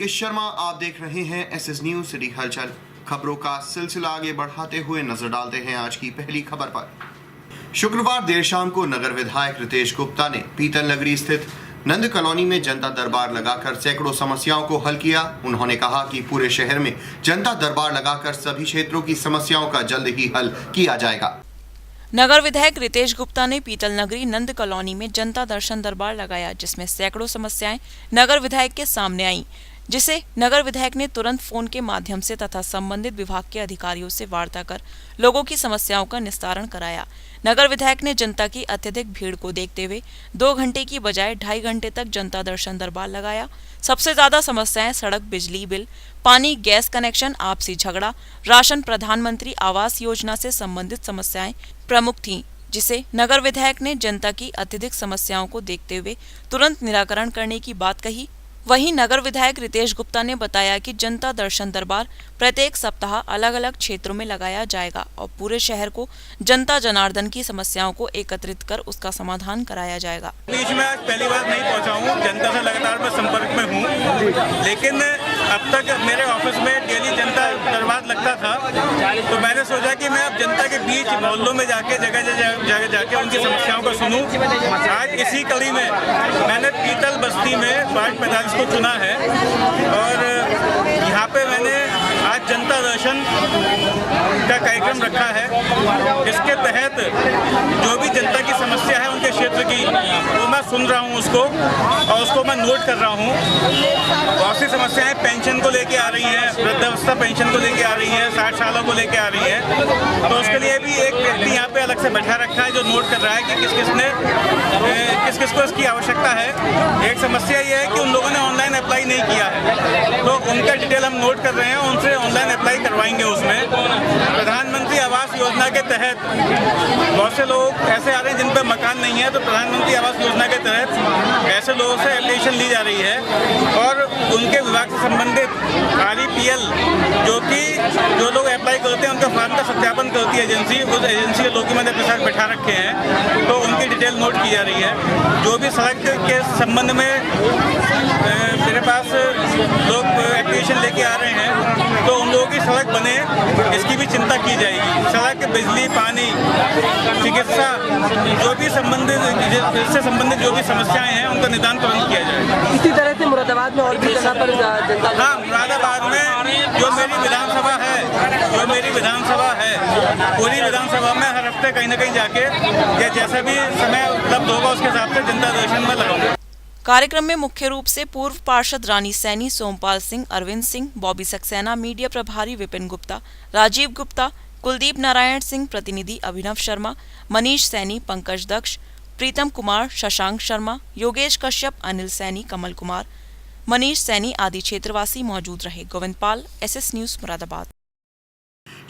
पुलकेश शर्मा, आप देख रहे हैं एसएस न्यूज सिटी हलचल। खबरों का सिलसिला आगे बढ़ाते हुए नजर डालते हैं आज की पहली खबर पर। शुक्रवार देर शाम को नगर विधायक रितेश गुप्ता ने पीतल नगरी स्थित नंद कॉलोनी में जनता दरबार लगाकर सैकड़ों समस्याओं को हल किया। उन्होंने कहा कि पूरे शहर में जनता दरबार लगाकर सभी क्षेत्रों की समस्याओं का जल्द ही हल किया जाएगा। नगर विधायक रितेश गुप्ता ने पीतल नगरी नंद कॉलोनी में जनता दर्शन दरबार लगाया, जिसमें सैकड़ों समस्याएं नगर विधायक के सामने आईं, जिसे नगर विधायक ने तुरंत फोन के माध्यम से तथा संबंधित विभाग के अधिकारियों से वार्ता कर लोगों की समस्याओं का निस्तारण कराया। नगर विधायक ने जनता की अत्यधिक भीड़ को देखते हुए 2 घंटे की बजाय 2.5 घंटे तक जनता दर्शन दरबार लगाया। सबसे ज्यादा समस्याएं सड़क, बिजली बिल, पानी, गैस कनेक्शन, आपसी झगड़ा, राशन, प्रधानमंत्री आवास योजना से संबंधित समस्याएं प्रमुख थीं, जिसे नगर विधायक ने जनता की अत्यधिक समस्याओं को देखते हुए तुरंत निराकरण करने की बात कही। वहीं नगर विधायक रितेश गुप्ता ने बताया कि जनता दर्शन दरबार प्रत्येक सप्ताह अलग अलग क्षेत्रों में लगाया जाएगा और पूरे शहर को जनता जनार्दन की समस्याओं को एकत्रित कर उसका समाधान कराया जाएगा। बीच में आज पहली बार नहीं पहुंचा हूं, जनता से लगातार मैं संपर्क में हूं, लेकिन अब तक मेरे ऑफिस में डेली जनता दरबार लगता था, तो मैंने सोचा कि मैं अब जनता के बीच मोहल्लों में जाके जगह जाके उनकी समस्याओं को सुनूं। आज इसी कड़ी में मैंने पीतल बस्ती में वार्ड 45 को चुना है और यहाँ पे मैंने आज जनता दर्शन का कार्यक्रम रखा है। इसके तहत जो भी जनता की समस्या है उनके क्षेत्र की, वो मैं सुन रहा हूँ उसको और उसको मैं नोट कर रहा हूँ। बहुत सी समस्याएं पेंशन को लेके आ रही हैं, वृद्धावस्था पेंशन को लेके आ रही है, 60 सालों को लेके आ रही है, तो उसके लिए भी एक व्यक्ति यहाँ पे अलग से बैठा रखा है जो नोट कर रहा है कि किस को इसकी आवश्यकता है। एक समस्या ये है कि उन लोगों ने ऑनलाइन अप्लाई नहीं किया है, तो उनका डिटेल हम नोट कर रहे हैं, उनसे ऑनलाइन अप्लाई करवाएंगे। उसमें प्रधानमंत्री आवास योजना के तहत बहुत से लोग ऐसे आ रहे हैं जिन पर मकान नहीं है, तो प्रधानमंत्री आवास योजना के तहत ऐसे लोगों से एप्लीकेशन ली जा रही है और उनके विभाग से संबंधित REPL जो लोग अप्लाई करते हैं उनका फॉर्म का सत्यापन करती है एजेंसी, उस एजेंसी के लोग की मैंने अपने साथ बैठा रखे हैं, तो उनकी डिटेल नोट की जा रही है। जो भी सड़क के संबंध में मेरे पास लोग एप्लीकेशन लेके आ रहे हैं, तो उन लोगों की सड़क बने इसकी भी चिंता की जाएगी। सड़क, बिजली, पानी, चिकित्सा, जो भी इससे संबंधित जो भी समस्याएं हैं उनका निदान तुरंत किया जाएगा। इसी तरह से मुरादाबाद में और भी जगह पर जनता, हाँ, मुरादाबाद में जो मेरी विधानसभा है पूरी विधानसभा में हर हफ्ते कहीं न कहीं जाके या जैसा भी समय उपलब्ध होगा उसके हिसाब से जनता दर्शन में लगाऊंगा। कार्यक्रम में मुख्य रूप से पूर्व पार्षद रानी सैनी, सोमपाल सिंह, अरविंद सिंह, बॉबी सक्सेना, मीडिया प्रभारी विपिन गुप्ता, राजीव गुप्ता, कुलदीप नारायण सिंह, प्रतिनिधि अभिनव शर्मा, मनीष सैनी, पंकज दक्ष, प्रीतम कुमार, शशांक शर्मा, योगेश कश्यप, अनिल सैनी, कमल कुमार, मनीष सैनी आदि क्षेत्रवासी मौजूद रहे। गोविंद पाल, एसएस न्यूज, मुरादाबाद।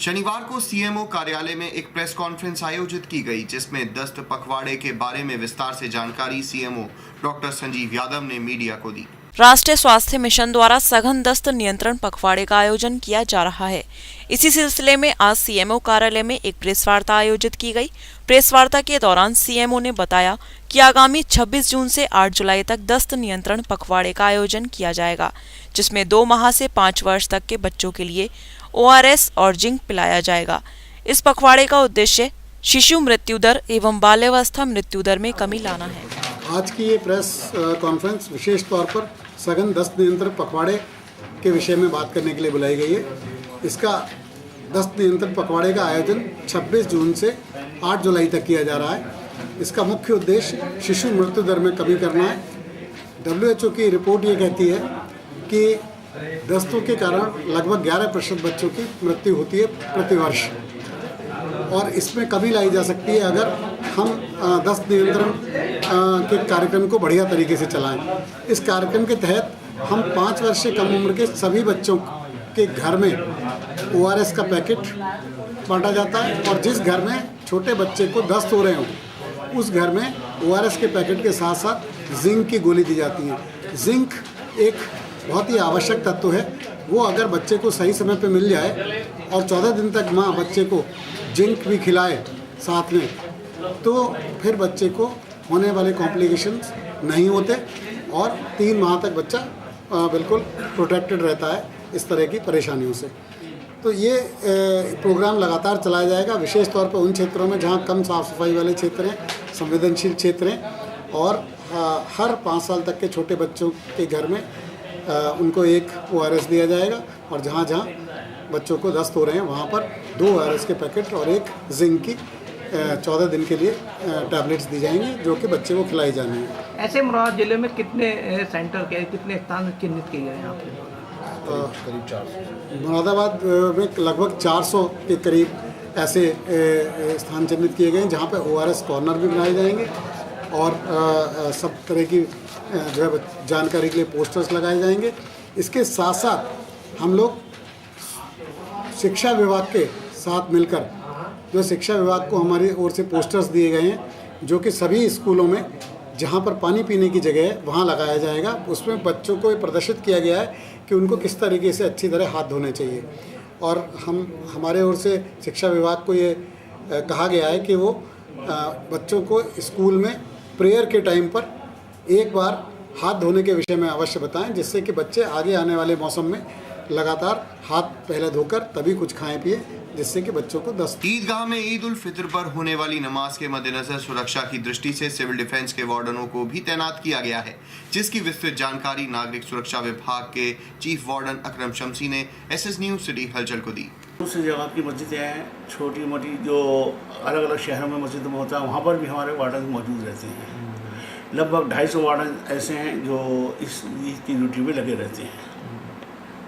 शनिवार को सीएमओ कार्यालय में एक प्रेस कॉन्फ्रेंस आयोजित की गई, जिसमें दस्त पखवाड़े के बारे में विस्तार से जानकारी सीएमओ डॉक्टर संजीव यादव ने मीडिया को दी। राष्ट्रीय स्वास्थ्य मिशन द्वारा सघन दस्त नियंत्रण पखवाड़े का आयोजन किया जा रहा है। इसी सिलसिले में आज सीएमओ कार्यालय में एक प्रेस वार्ता आयोजित की गई। प्रेस वार्ता के दौरान सीएमओ ने बताया कि आगामी 26 जून से 8 जुलाई तक दस्त नियंत्रण पखवाड़े का आयोजन किया जाएगा, जिसमें 2 माह से 5 वर्ष तक के बच्चों के लिए ORS और जिंक पिलाया जाएगा। इस पखवाड़े का उद्देश्य शिशु मृत्यु दर एवं बाल्यावस्था मृत्यु दर में कमी लाना है। आज की ये प्रेस कॉन्फ्रेंस विशेष तौर पर सघन दस्त नियंत्रण पखवाड़े के विषय में बात करने के लिए बुलाई गई है। इसका दस्त नियंत्रण पखवाड़े का आयोजन 26 जून से 8 जुलाई तक किया जा रहा है। इसका मुख्य उद्देश्य शिशु मृत्यु दर में कमी करना है। WHO की रिपोर्ट ये कहती है कि दस्तों के कारण लगभग 11% बच्चों की मृत्यु होती है प्रतिवर्ष, और इसमें कमी लाई जा सकती है अगर हम दस्त नियंत्रण के कार्यक्रम को बढ़िया तरीके से चलाएं। इस कार्यक्रम के तहत हम 5 वर्ष से कम उम्र के सभी बच्चों के घर में ORS का पैकेट बांटा जाता है, और जिस घर में छोटे बच्चे को दस्त हो रहे हों उस घर में ORS के पैकेट के साथ साथ जिंक की गोली दी जाती है। जिंक एक बहुत ही आवश्यक तत्व है। वो अगर बच्चे को सही समय पे मिल जाए और 14 दिन तक माँ बच्चे को जिंक भी खिलाए साथ में, तो फिर बच्चे को होने वाले कॉम्प्लिकेशंस नहीं होते और 3 माह तक बच्चा बिल्कुल प्रोटेक्टेड रहता है इस तरह की परेशानियों से। तो ये प्रोग्राम लगातार चलाया जाएगा, विशेष तौर पर उन क्षेत्रों में जहाँ कम साफ़ सफाई वाले क्षेत्र हैं, संवेदनशील क्षेत्र हैं, और हर 5 साल तक के छोटे बच्चों के घर में उनको एक ORS दिया जाएगा, और जहाँ जहाँ बच्चों को दस्त हो रहे हैं वहाँ पर 2 ORS के पैकेट और एक जिंक की 14 दिन के लिए टैबलेट्स दी जाएंगी, जो कि बच्चे को खिलाई जानी है। ऐसे मुरादाबाद जिले में कितने सेंटर के, कितने स्थान चिन्हित किए गए हैं यहाँ पे? करीब 400। मुरादाबाद में लगभग 400 के करीब ऐसे स्थान चिन्हित किए गए हैं जहाँ पे ORS कॉर्नर भी बनाए जाएंगे, और सब तरह की जो है जानकारी के लिए पोस्टर्स लगाए जाएंगे। इसके साथ साथ हम लोग शिक्षा विभाग के साथ मिलकर, जो शिक्षा विभाग को हमारी ओर से पोस्टर्स दिए गए हैं, जो कि सभी स्कूलों में जहाँ पर पानी पीने की जगह है वहाँ लगाया जाएगा। उसमें बच्चों को ये प्रदर्शित किया गया है कि उनको किस तरीके से अच्छी तरह हाथ धोने चाहिए, और हमारे ओर से शिक्षा विभाग को ये कहा गया है कि वो बच्चों को स्कूल में प्रेयर के टाइम पर एक बार हाथ धोने के विषय में अवश्य बताएं, जिससे कि बच्चे आगे आने वाले मौसम में लगातार हाथ पहले धोकर तभी कुछ खाएं पिए, जिससे कि बच्चों को दस्त। ईदगाह में ईद उल फितर पर होने वाली नमाज के मद्देनजर सुरक्षा की दृष्टि से सिविल डिफेंस के वार्डनों को भी तैनात किया गया है, जिसकी विस्तृत जानकारी नागरिक सुरक्षा विभाग के चीफ वार्डन अकरम शमसी ने SS न्यूज सिटी हलचल को दी। दूसरी जगह की मस्जिदें हैं, छोटी मोटी जो अलग अलग शहरों में मस्जिद में होता है, वहाँ पर भी हमारे वार्डन मौजूद रहते हैं। लगभग 250 वार्डन ऐसे हैं जो इस ईद की ड्यूटी में लगे रहते हैं।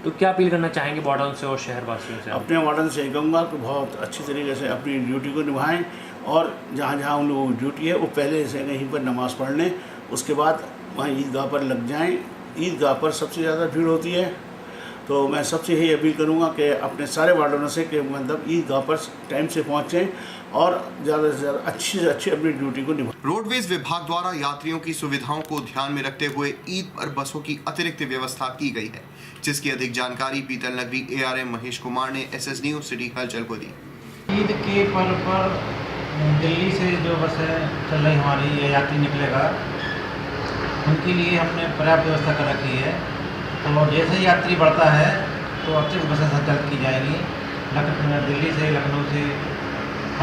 तो क्या अपील करना चाहेंगे वार्डन से और शहरवासियों से? अपने वार्डन से कहूँगा कि बहुत अच्छी तरीके से अपनी ड्यूटी को निभाएं, और जहाँ जहाँ उन लोगों की ड्यूटी है वो पहले से कहीं पर नमाज़ पढ़ लें, उसके बाद वहाँ ईदगाह पर लग जाएं। ईदगाह पर सबसे ज़्यादा भीड़ होती है, तो मैं सबसे यही अपील करूँगा कि अपने सारे वार्डनों से कि मतलब ईदगाह पर टाइम से पहुँचें और ज़्यादा से ज़्यादा अच्छी से अच्छी अपनी ड्यूटी को निभाएं। रोडवेज विभाग द्वारा यात्रियों की सुविधाओं को ध्यान में रखते हुए ईद पर बसों की अतिरिक्त व्यवस्था की गई है, जिसकी अधिक जानकारी पीतल नगरी ARM महेश कुमार ने SS न्यूज सिटी हलचल को दी। ईद के पर्व पर दिल्ली से जो बसें चल रही हमारी, ये यात्री निकलेगा, उनके लिए हमने पर्याप्त व्यवस्था कर रखी है। तो जैसे ही यात्री बढ़ता है तो अतिरिक्त बसें संचालित की जाएंगी, दिल्ली से, लखनऊ से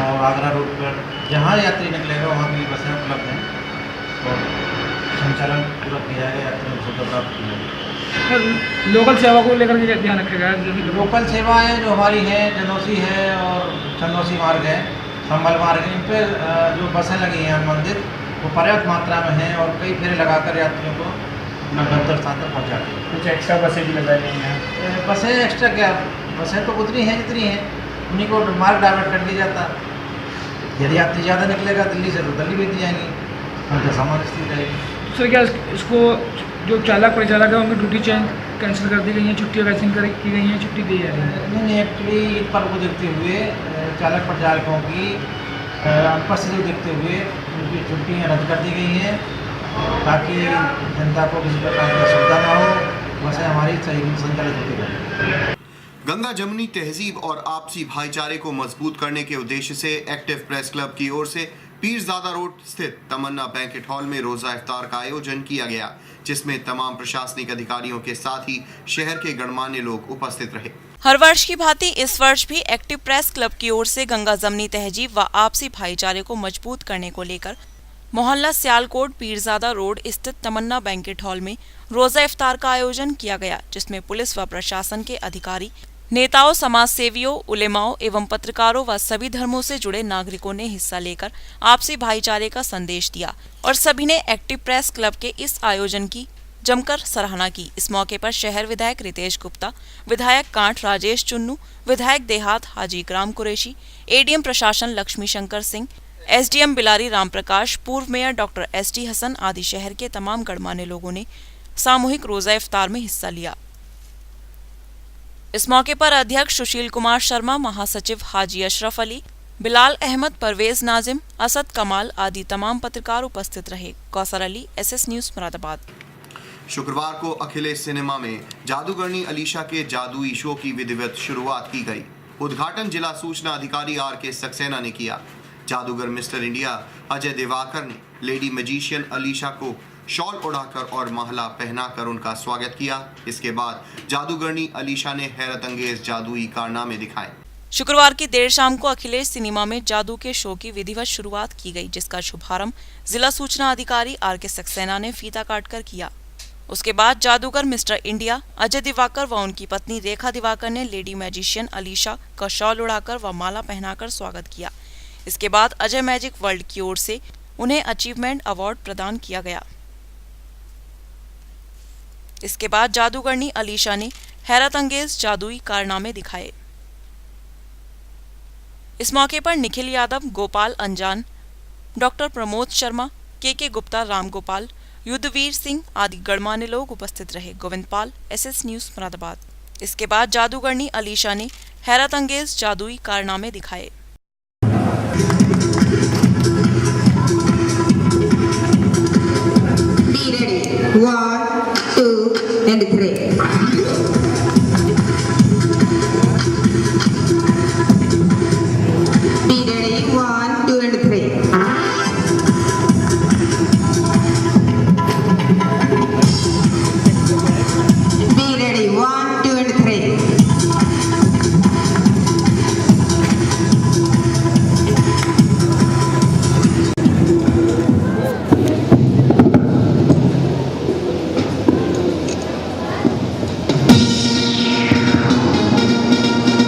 और आगरा रूट पर जहाँ यात्री निकलेगा वहाँ की बसें उपलब्ध हैं, और संचालन पूरा किया जाएगा, यात्रियों को सुविधा प्राप्त की जाएगी। लोकल सेवा को लेकर के ध्यान रखेगा? लोकल सेवाएँ जो हमारी हैं, जनौसी है और चंदौसी मार्ग है, संभल मार्ग है, इन पर जो बसें लगी हैं मंदिर, वो पर्याप्त मात्रा में हैं और कई फेरे लगाकर यात्रियों को अपना गंतव्य स्थान तक पहुँचाते हैं। कुछ एक्स्ट्रा बसें भी लगाई गई हैं? बसें एक्स्ट्रा क्या, बसें तो उतनी हैं जितनी हैं, उन्हीं को मार्ग डाइवर्ट कर दिया जाता। यदि यात्री ज़्यादा निकलेगा दिल्ली से तो दिल्ली भेज दी जाएंगी, उनका सामान स्थित रहेगी। सर क्या इसको जो चालक परिचालक है उनकी ड्यूटी कैंसिल कर दी गई है, छुट्टियाँ कैंसिल की गई हैं, छुट्टी दी जा रही है? नहीं, एक्चुअली ईद पर्व को देखते हुए चालक परिचालकों की अनुपस्थिति को देखते हुए उनकी छुट्टियाँ रद्द कर दी गई हैं, ताकि जनता को किसी प्रकार की असुविधा ना हो। बसें हमारी सही संचालित होती रहें। गंगा जमुनी तहजीब और आपसी भाईचारे को मजबूत करने के उद्देश्य से एक्टिव प्रेस क्लब की ओर से पीरजादा रोड स्थित तमन्ना बैंकेट हॉल में रोजा इफ्तार का आयोजन किया गया, जिसमें तमाम प्रशासनिक अधिकारियों के साथ ही शहर के गणमान्य लोग उपस्थित रहे। हर वर्ष की भांति इस वर्ष भी एक्टिव प्रेस क्लब की ओर से गंगा जमनी तहजीब व आपसी भाईचारे को मजबूत करने को लेकर मोहल्ला सियालकोट पीरजादा रोड स्थित तमन्ना बैंकेट हॉल में रोजा इफ्तार का आयोजन किया गया, जिसमें पुलिस व प्रशासन के अधिकारी, नेताओं, समाज सेवियों, उलेमाओं एवं पत्रकारों व सभी धर्मों से जुड़े नागरिकों ने हिस्सा लेकर आपसी भाईचारे का संदेश दिया और सभी ने एक्टिव प्रेस क्लब के इस आयोजन की जमकर सराहना की। इस मौके पर शहर विधायक रितेश गुप्ता, विधायक कांठ राजेश चुन्नू, विधायक देहात हाजी ग्राम कुरैशी, ADM प्रशासन लक्ष्मी शंकर सिंह, SDM बिलारी राम प्रकाश, पूर्व मेयर डॉक्टर SD हसन आदि शहर के तमाम गणमान्य लोगों ने सामूहिक रोजा इफ्तार में हिस्सा लिया। इस मौके पर अध्यक्ष सुशील कुमार शर्मा, महासचिव हाजी अशरफ अली, बिलाल अहमद, परवेज नाजिम, असद कमाल आदि तमाम पत्रकार उपस्थित रहे। Kausar Ali, SS news Moradabad. शुक्रवार को अखिलेश सिनेमा में जादूगरनी अलीशा के जादुई शो की विधिवत शुरुआत की गई। उद्घाटन जिला सूचना अधिकारी RK सक्सेना ने किया। जादूगर मिस्टर इंडिया अजय दिवाकर ने लेडी मैजिशियन अलीशा को शॉल उड़ाकर और महला पहनाकर उनका स्वागत किया। इसके बाद जादूगरनी अलीशा ने हैरत अंगेज जादुई कारनामे दिखाए। शुक्रवार की देर शाम को अखिलेश सिनेमा में जादू के शो की विधिवत शुरुआत की गई, जिसका शुभारंभ जिला सूचना अधिकारी आर.के. सक्सेना ने फीता काटकर किया। उसके बाद जादूगर मिस्टर इंडिया अजय दिवाकर व उनकी पत्नी रेखा दिवाकर ने लेडी मैजिशियन अलीशा का शॉल उड़ाकर व माला पहनाकर स्वागत किया। इसके बाद अजय मैजिक वर्ल्ड की ओर से उन्हें अचीवमेंट अवार्ड प्रदान किया गया। इसके बाद जादूगरनी अलीशा ने हैरत अंगेज जादुई कारनामे दिखाए। इस मौके पर निखिल यादव, गोपाल अंजान, डॉक्टर प्रमोद शर्मा, के गुप्ता, राम गोपाल, युद्धवीर सिंह आदि गणमान्य लोग उपस्थित रहे। Govindpal, SS news, Moradabad. इसके बाद जादूगरनी अलीशा ने हैरत अंगेज जादुई कारनामे दिखाए। Be ready. 1, 2, and 3. Be ready. 1, 2, and 3. Be ready. 1, 2, and 3.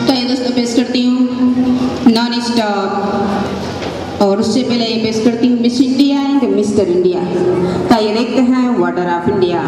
तो ये दोस्तों पेश करती हूँ नॉन स्टॉप, और उससे पहले ये पेश करती हूँ miss India and mister India का। ये देखते हैं वाटर ऑफ इंडिया।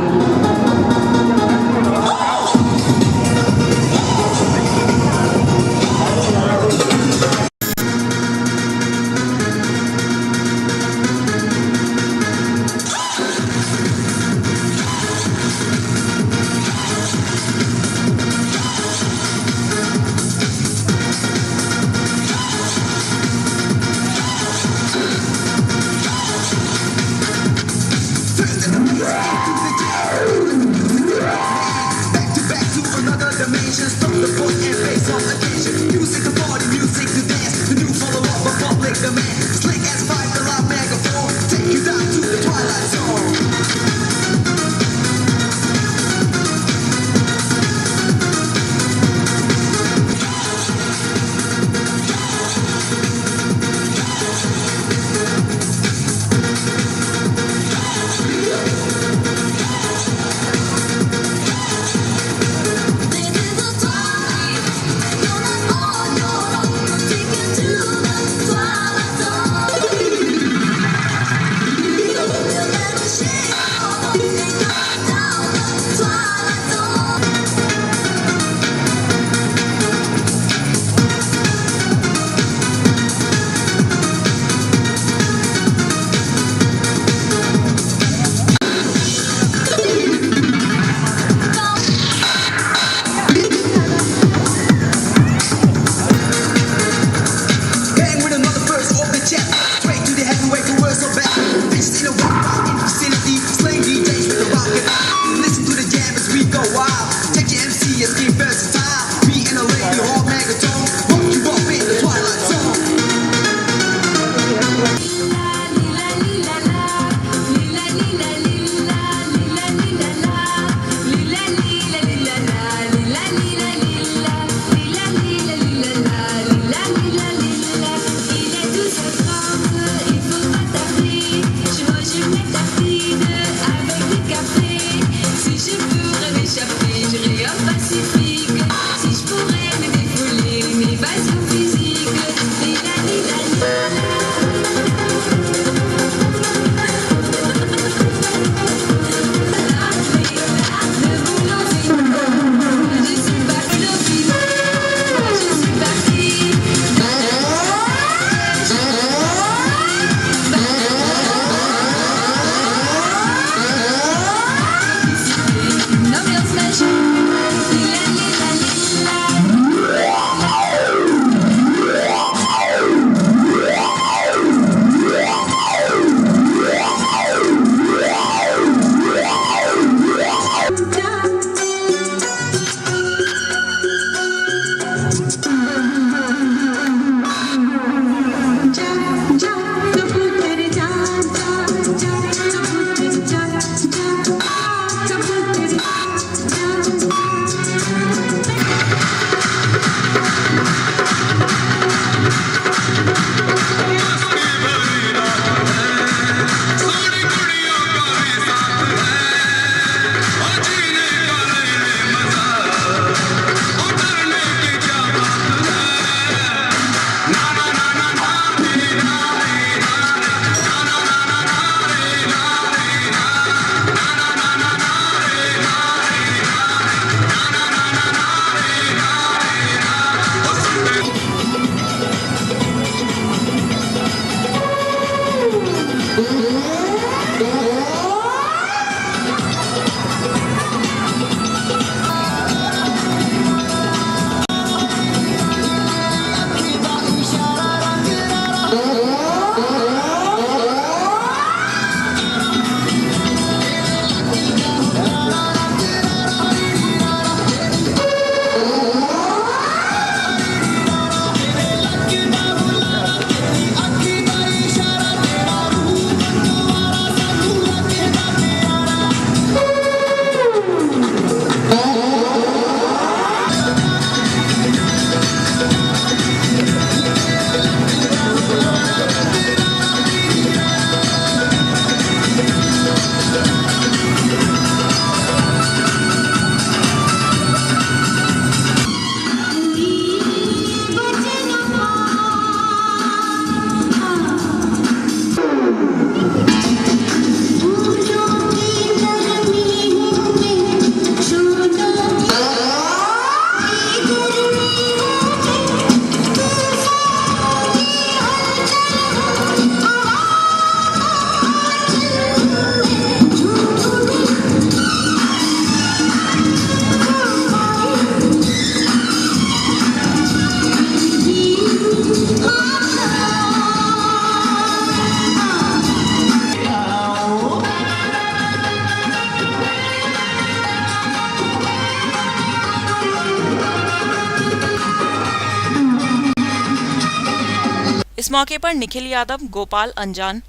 मौके पर निखिल यादव, गोपाल अंजान,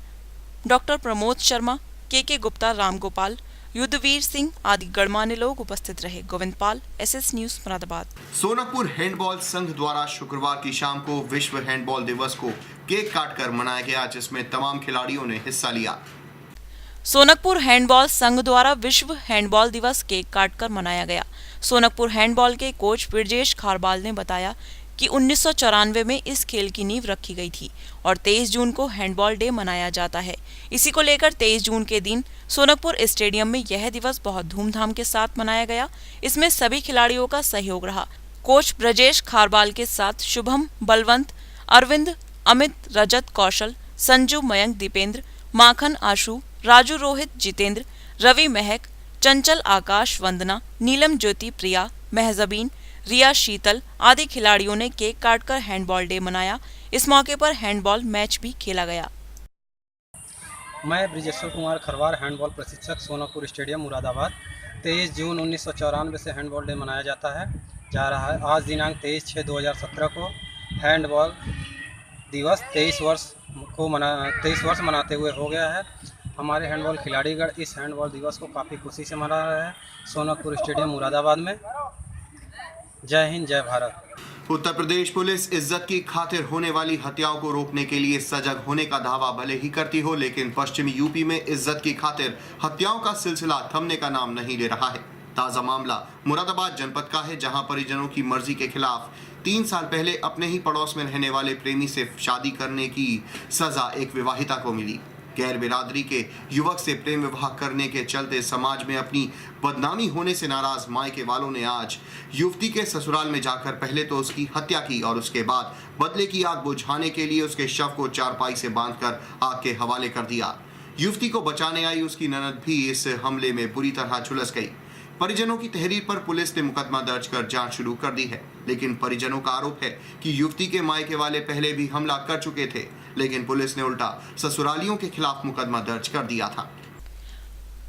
डॉक्टर प्रमोद शर्मा, के गुप्ता, राम गोपाल, युद्धवीर सिंह आदि गणमान्य लोग उपस्थित रहे। Govindpal, SS news, Moradabad. Sonakpur handball संघ द्वारा शुक्रवार की शाम को विश्व हैंडबॉल दिवस को केक काटकर मनाया गया, जिसमें तमाम खिलाड़ियों ने हिस्सा लिया। सोनकपुर हैंडबॉल संघ द्वारा विश्व हैंडबॉल दिवस केक काटकर मनाया गया। सोनकपुर हैंडबॉल के कोच ब्रजेश खारबाल ने बताया कि 1994 में इस खेल की नींव रखी गई थी और 23 जून को हैंडबॉल डे मनाया जाता है। इसी को लेकर 23 जून के दिन सोनकपुर स्टेडियम में यह दिवस बहुत धूमधाम के साथ मनाया गया। इसमें सभी खिलाड़ियों का सहयोग रहा। कोच ब्रजेश खारबाल के साथ शुभम, बलवंत, अरविंद, अमित, रजत, कौशल, संजू, मयंक, दीपेंद्र, माखन, आशु, राजू, रोहित, जितेंद्र, रवि, महक, चंचल, आकाश, वंदना, नीलम, ज्योति, प्रिया, महजबीन, रिया, शीतल आदि खिलाड़ियों ने केक काटकर हैंडबॉल डे मनाया। इस मौके पर हैंडबॉल मैच भी खेला गया। मैं ब्रिजेश्वर कुमार खरवार, हैंडबॉल प्रशिक्षक, सोनकपुर स्टेडियम, मुरादाबाद। 23 जून 1994 से हैंडबॉल डे मनाया जा रहा है। आज दिनांक 23/6/2017 को हैंडबॉल दिवस 23 वर्ष मनाते हुए हो गया है। हमारे हैंडबॉल खिलाड़ीगण इस हैंडबॉल दिवस को काफ़ी खुशी से मना रहे हैं सोनकपुर स्टेडियम, मुरादाबाद में। जय हिंद, जय भारत। उत्तर प्रदेश पुलिस इज्जत की खातिर होने वाली हत्याओं को रोकने के लिए सजग होने का दावा भले ही करती हो, लेकिन पश्चिमी यूपी में इज्जत की खातिर हत्याओं का सिलसिला थमने का नाम नहीं ले रहा है। ताजा मामला मुरादाबाद जनपद का है, जहां परिजनों की मर्जी के खिलाफ 3 साल पहले अपने ही पड़ोस में रहने वाले प्रेमी से शादी करने की सजा एक विवाहिता को मिली। गैर बिरादरी के युवक से प्रेम विवाह करने के चलते समाज में अपनी बदनामी होने से नाराज मायके वालों ने आज युवती के ससुराल में जाकर पहले तो उसकी हत्या की और उसके बाद बदले की आग बुझाने के लिए उसके शव को चारपाई से बांधकर आग के हवाले कर दिया। युवती को बचाने आई उसकी ननद भी इस हमले में बुरी तरह झुलस गई। परिजनों की तहरीर पर पुलिस ने मुकदमा दर्ज कर जांच शुरू कर दी है, लेकिन परिजनों का आरोप है कि युवती के मायके वाले पहले भी हमला कर चुके थे, लेकिन पुलिस ने उल्टा ससुरालियों के खिलाफ मुकदमा दर्ज कर दिया था।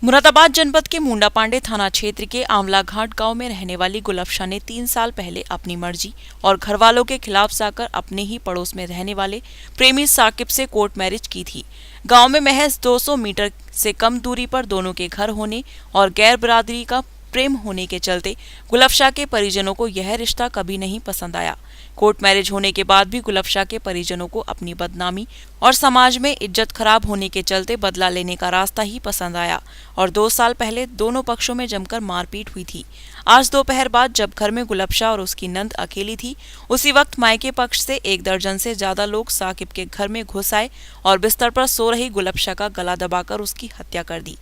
मुरादाबाद जनपद के मुंडा पांडे थाना क्षेत्र के आंवला घाट गांव में रहने वाली गुलफशा ने 3 साल पहले अपनी मर्जी और घरवालों के खिलाफ जाकर अपने ही पड़ोस में रहने वाले प्रेमी साकिब से कोर्ट मैरिज की थी। गांव में महज 200 मीटर से कम दूरी पर दोनों के घर होने और गैर बिरादरी का प्रेम होने के चलते गुलफशा के परिजनों को यह रिश्ता कभी नहीं पसंद आया। कोर्ट मैरिज होने के बाद भी गुलफशा के परिजनों को अपनी बदनामी और समाज में इज्जत खराब होने के चलते बदला लेने का रास्ता ही पसंद आया और 2 साल पहले दोनों पक्षों में जमकर मारपीट हुई थी। आज दोपहर बाद जब घर में गुलफशा और उसकी नंद अकेली थी, उसी वक्त मायके पक्ष से 1 दर्जन से ज्यादा लोग साकिब के घर में घुस आए और बिस्तर पर सो रही गुलफशा का गला दबाकर उसकी हत्या कर दी।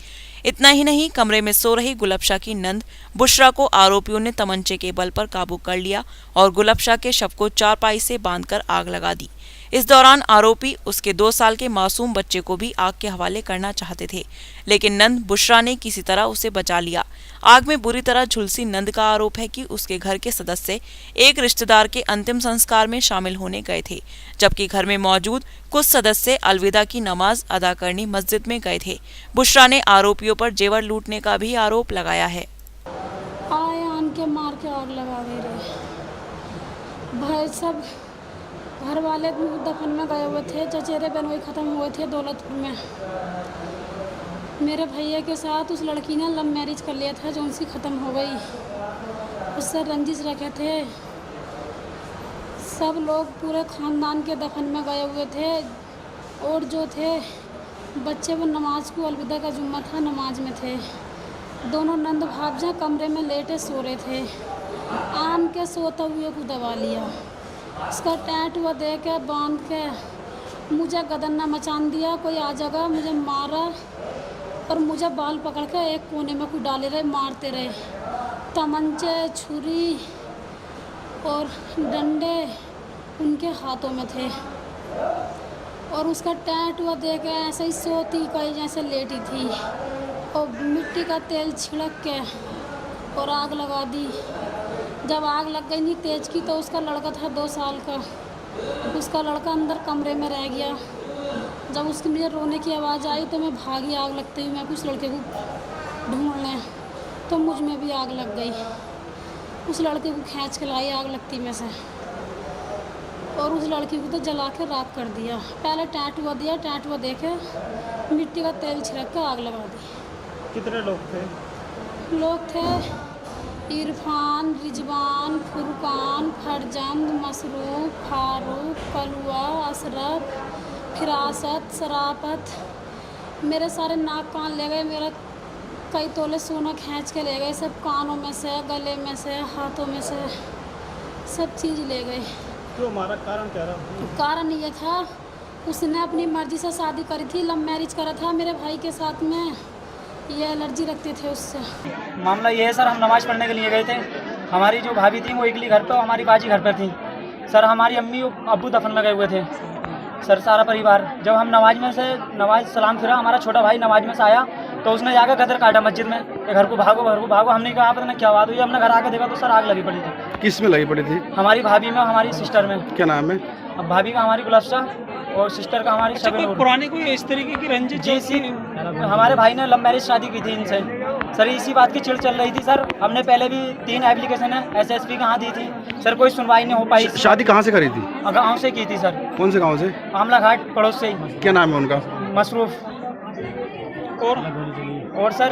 इतना ही नहीं, कमरे में सो रही गुलफशा की नंद बुशरा को आरोपियों ने तमंचे के बल पर काबू कर लिया और गुलफशा के शव को चारपाई से बांधकर आग लगा दी। इस दौरान आरोपी उसके 2 साल के मासूम बच्चे को भी आग के हवाले करना चाहते थे, लेकिन नंद बुशरा ने किसी तरह उसे बचा लिया। आग में बुरी तरह झुलसी नंद का आरोप है कि उसके घर के सदस्य एक रिश्तेदार के अंतिम संस्कार में शामिल होने गए थे, जबकि घर में मौजूद कुछ सदस्य अलविदा की नमाज अदा करने मस्जिद में गए थे। बुशरा ने आरोपियों पर जेवर लूटने का भी आरोप लगाया है। आन के मार के आग लगा गए भाई, सब घर वाले दफन में गए हुए थे, चचेरे बहनोई ख़त्म हुए थे दौलतपुर में। मेरे भैया के साथ उस लड़की ने लव मैरिज कर लिया था जो उनसी ख़त्म हो गई, उससे रंजिश रखे थे। सब लोग पूरे ख़ानदान के दफन में गए हुए थे और जो थे बच्चे वो नमाज को अलविदा का जुम्मा था, नमाज में थे। दोनों नंद भावजा कमरे में लेटे सो रहे थे, आन के सोते हुए को दबा लिया, उसका टैट हुआ दे के बांध के मुझे गदन मचान दिया, कोई आ जाएगा मुझे मारा और मुझे बाल पकड़ के एक कोने में को डाले रहे, मारते रहे। तमंचे, छुरी और डंडे उनके हाथों में थे और उसका टैट हुआ दे के ऐसे ही सोती कहीं जैसे लेटी थी और मिट्टी का तेल छिड़क के और आग लगा दी। जब आग लग गई नहीं तेज की तो उसका लड़का था 2 साल का, उसका लड़का अंदर कमरे में रह गया। जब उसकी मुझे रोने की आवाज़ आई तो मैं भागी आग लगते हुए, मैं उस लड़के को ढूंढने, तो मुझ में भी आग लग गई। उस लड़के को खींच के लाई आग लगती में से। और उस लड़की को तो जला के राख कर दिया। पहले टैटुआ दिया, टैटुआ दे के मिट्टी का तेल छिड़क के आग लगा दी। कितने लोग थे? लोग थे इरफान, रिजवान, फुरकान, फरजंद, मसरूफ, फारूक, कलुआ, अशरफ, फिरासत, शराफत। मेरे सारे नाक कान ले गए, मेरा कई तोले सोना खींच के ले गए, सब कानों में से, गले में से, हाथों में से सब चीज़ ले गए। क्यों मारा? कारण क्या रहा? कारण ये था, उसने अपनी मर्जी से शादी करी थी, लव मैरिज करा था मेरे भाई के साथ में, ये एलर्जी रखते थे उससे। मामला ये है सर, हम नमाज़ पढ़ने के लिए गए थे। हमारी जो भाभी थी वो इकली घर पर, हमारी बाजी घर पर थी। सर हमारी अम्मी अब्बू दफन लगे हुए थे सर, सारा परिवार। जब हम नमाज सलाम फिरा, हमारा छोटा भाई नमाज में से आया तो उसने जाकर गदर काटा मस्जिद में कि घर को भागो। हमने कहा पता नहीं क्या बात हुई। हमने घर आके देखा तो सर आग लगी पड़ी थी। किस में लगी पड़ी थी? हमारी भाभी में, हमारी सिस्टर में। क्या नाम है? अब भाभी का हमारी गुलफ्शा और सिस्टर का हमारी शबीन। पुरानी कोई इस तरीके की रंजिश? जी सी, हमारे भाई ने लव मैरिज शादी की थी इनसे सर, इसी बात की चिड़ चल रही थी सर। हमने पहले भी 3 एप्लीकेशन है SSP कहाँ दी थी सर, कोई सुनवाई नहीं हो पाई। शादी कहाँ से करी थी? गाँव से की थी सर। कौन से गाँव से? आमला घाट पड़ोस से ही। क्या नाम है उनका? मसरूफ। और सर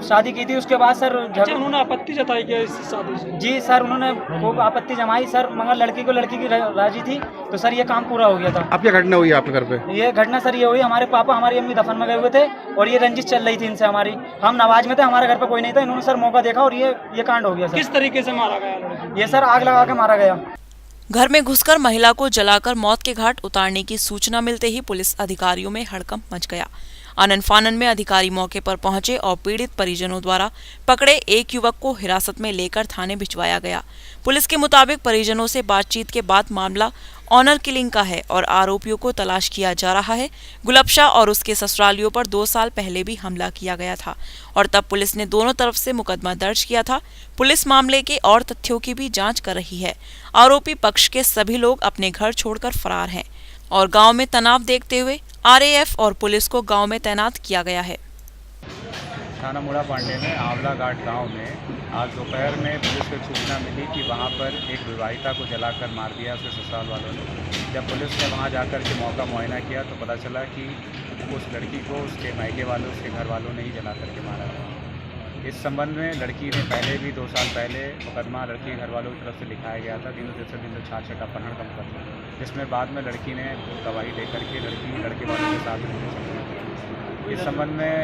शादी की थी, उसके बाद सर उन्होंने आपत्ति जताई क्या इस शादी से? जी सर, उन्होंने खूब आपत्ति जमाई सर, मगर लड़की की राजी थी तो सर ये काम पूरा हो गया था। अब क्या घटना हुई आपके घर पे? ये घटना सर ये हुई, हमारे पापा हमारी अम्मी दफन में गए हुए थे और ये रंजिश चल रही थी इनसे हमारी। हम नमाज में थे, हमारे घर पे कोई नहीं था। इन्होंने सर मौका देखा और ये कांड हो गया सर। किस तरीके से मारा गया? ये सर आग लगा के मारा गया। घर में घुसकर महिला को जलाकर मौत के घाट उतारने की सूचना मिलते ही पुलिस अधिकारियों में हड़कंप मच गया। आनन फानन में अधिकारी मौके पर पहुंचे और पीड़ित परिजनों द्वारा पकड़े एक युवक को हिरासत में लेकर थाने भिजवाया गया। पुलिस के मुताबिक परिजनों से बातचीत के बाद मामला ऑनर किलिंग का है और आरोपियों को तलाश किया जा रहा है। गुलफ्शा और उसके ससुरालियों पर 2 साल पहले भी हमला किया गया था और तब पुलिस ने दोनों तरफ से मुकदमा दर्ज किया था। पुलिस मामले के और तथ्यों की भी जांच कर रही है। आरोपी पक्ष के सभी लोग अपने घर छोड़कर फरार हैं और गांव में तनाव देखते हुए RAF और पुलिस को गांव में तैनात किया गया है। थाना मुड़ा पांडे में आंवला घाट गांव में आज दोपहर में पुलिस को सूचना मिली कि वहां पर एक विवाहिता को जलाकर मार दिया उसके ससुराल वालों ने। जब पुलिस ने वहां जाकर के मौका मुआयना किया तो पता चला कि उस लड़की को उसके मायके वालों, उसके घर वालों ने ही जला करके मारा था। इस संबंध में लड़की ने पहले भी 2 साल पहले मुकदमा लड़की के घर वालों की तरफ से लिखाया गया था 366 अपहरण का मुकदमा, जिसमें बाद में लड़की ने गवाही देकर के लड़के वालों के साथ रहने चली। इस संबंध में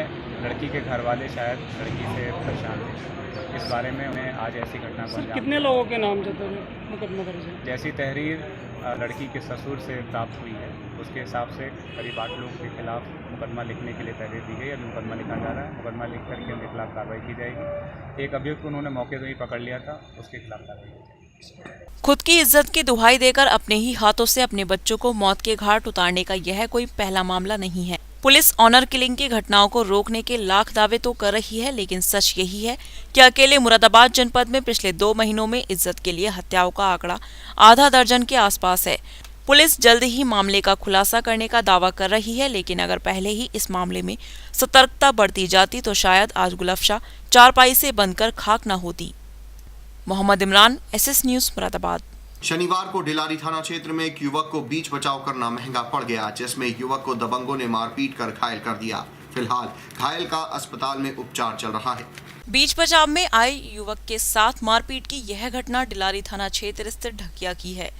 लड़की के घर वाले शायद लड़की से परेशान थे। इस बारे में उन्हें आज ऐसी घटना को अंजाम कितने लोगों के नाम मुकदमा दर्ज है? जैसी तहरीर लड़की के ससुर से प्राप्त हुई है उसके हिसाब से करीब 8 लोगों के खिलाफ मुकदमा लिखने के लिए तहरीर दी गई। अभी मुकदमा लिखा जा रहा है। मुकदमा लिख करके उनके खिलाफ कार्रवाई की जाएगी। एक अभियुक्त को उन्होंने मौके से ही पकड़ लिया था, उसके खिलाफ कार्रवाई की जाएगी। खुद की इज्जत की दुहाई देकर अपने ही हाथों से अपने बच्चों को मौत के घाट उतारने का यह कोई पहला मामला नहीं है। पुलिस ऑनर किलिंग की घटनाओं को रोकने के लाख दावे तो कर रही है, लेकिन सच यही है कि अकेले मुरादाबाद जनपद में पिछले 2 महीनों में इज्जत के लिए हत्याओं का आंकड़ा आधा दर्जन के आसपास है। पुलिस जल्द ही मामले का खुलासा करने का दावा कर रही है, लेकिन अगर पहले ही इस मामले में सतर्कता बढ़ती जाती तो शायद आज गुलफ्शा चारपाई से बंधकर खाक न होती। Mohammad Imran, SS news, Moradabad. शनिवार को डिलारी थाना क्षेत्र में एक युवक को बीच बचाव करना महंगा पड़ गया, जिसमें युवक को दबंगों ने मारपीट कर घायल कर दिया। फिलहाल घायल का अस्पताल में उपचार चल रहा है। बीच बचाव में आए युवक के साथ मारपीट की यह घटना डिलारी थाना क्षेत्र स्थित ढकिया की है।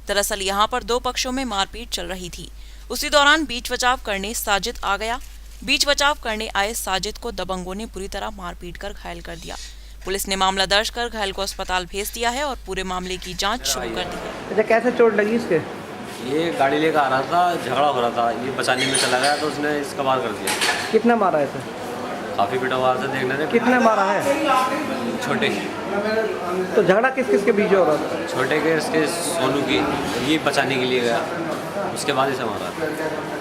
दरअसल यहां पर 2 पक्षों में मारपीट चल रही थी। उसी दौरान बीच बचाव करने साजिद आ गया। बीच बचाव करने आए साजिद को दबंगों ने बुरी तरह मारपीट कर घायल कर दिया। पुलिस ने मामला दर्ज कर घायल को अस्पताल भेज दिया है और पूरे मामले की जांच शुरू कर दी है। अच्छा, कैसे चोट लगी इसके? ये गाड़ी लेकर आ रहा था, झगड़ा हो रहा था, ये बचाने में चला गया तो उसने इसका वार कर दिया। कितना मारा है? काफ़ी पिटा हुआ था देखने से। कितने मारा है? छोटे। तो झगड़ा किस किस के बीच हो रहा था? छोटे के, इसके सोनू की, ये बचाने के लिए गया, उसके बाद इसे मारा।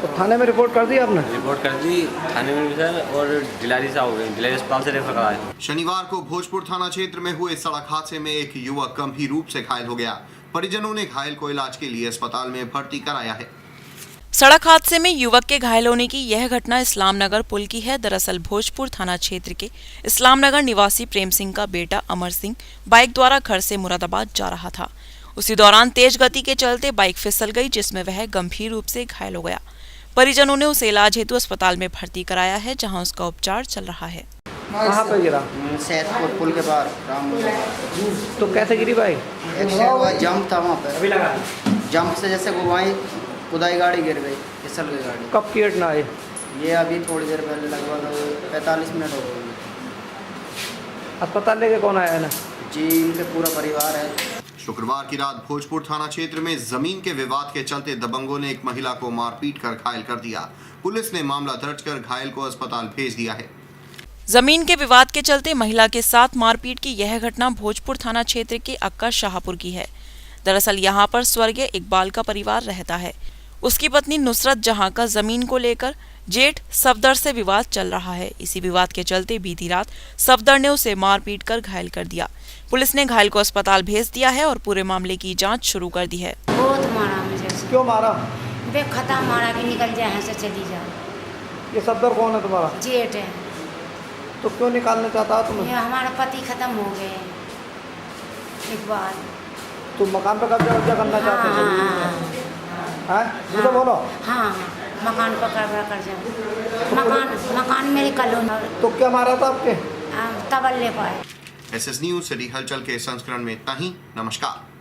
तो थाने में रिपोर्ट कर दी आपने? रिपोर्ट कर दी थाने में भी सर, और डिलारी से हो गई, डिलारी अस्पताल से रेफर कराया। शनिवार को भोजपुर थाना क्षेत्र में हुए सड़क हादसे में एक युवक गंभीर रूप से घायल हो गया। परिजनों ने घायल को इलाज के लिए अस्पताल में भर्ती कराया है। सड़क हादसे में युवक के घायल होने की यह घटना इस्लामनगर पुल की है। दरअसल भोजपुर थाना क्षेत्र के इस्लामनगर निवासी प्रेम सिंह का बेटा अमर सिंह बाइक द्वारा घर से मुरादाबाद जा रहा था। उसी दौरान तेज गति के चलते बाइक फिसल गई, जिसमें वह गंभीर रूप से घायल हो गया। परिजनों ने उसे इलाज हेतु अस्पताल में भर्ती कराया है, जहां उसका उपचार चल रहा है। कहाँ पे गिरा? सैदपुर पुल के पार तो कैसे गिरी बाइक? जंप था वहाँ पे, जंप से जैसे घुमाई खुदाई गाड़ी गिर गई, फिसल गई गाड़ी। कब की घटना है? ये अभी थोड़ी देर पहले, लगभग 45 मिनट हो गए। अस्पताल लेके कौन आया है ना? जी इनके पूरा परिवार है। शुक्रवार की रात भोजपुर थाना क्षेत्र में जमीन के विवाद के चलते दबंगों ने एक महिला को मारपीट कर घायल कर दिया। पुलिस ने मामला दर्ज कर घायल को अस्पताल भेज दिया है। जमीन के विवाद के चलते महिला के साथ मारपीट की यह घटना भोजपुर थाना क्षेत्र के अक्का शाहपुर की है। दरअसल यहां पर स्वर्गीय इकबाल का परिवार रहता है। उसकी पत्नी नुसरत जहां का जमीन को लेकर जेठ सफदर से विवाद चल रहा है। इसी विवाद के चलते बीती रात सफदर ने उसे मारपीट कर घायल कर दिया। पुलिस ने घायल को अस्पताल भेज दिया है और पूरे मामले की जांच शुरू कर दी है। बहुत मारा मुझे। क्यों मारा? बे खत्म मारा कि निकल जाए, यहाँ से चली जाओ। ये सफदर कौन है तुम्हारा? जेठ है। तो क्यों निकालना चाहता है तुम्हें? ये हमारा पति खत्म हो गए इकबाल। तुम मकान पर कब्जा करना चाहते हो? मुझे बोलो। हाँ मकान पर कब्जा कर जाओ। मकान मेरी कॉलोनी। तो क्या मारा था आपके? तबल्ले पाए। SS न्यूज़ सिटी हलचल के संस्करण में इतना ही। नमस्कार।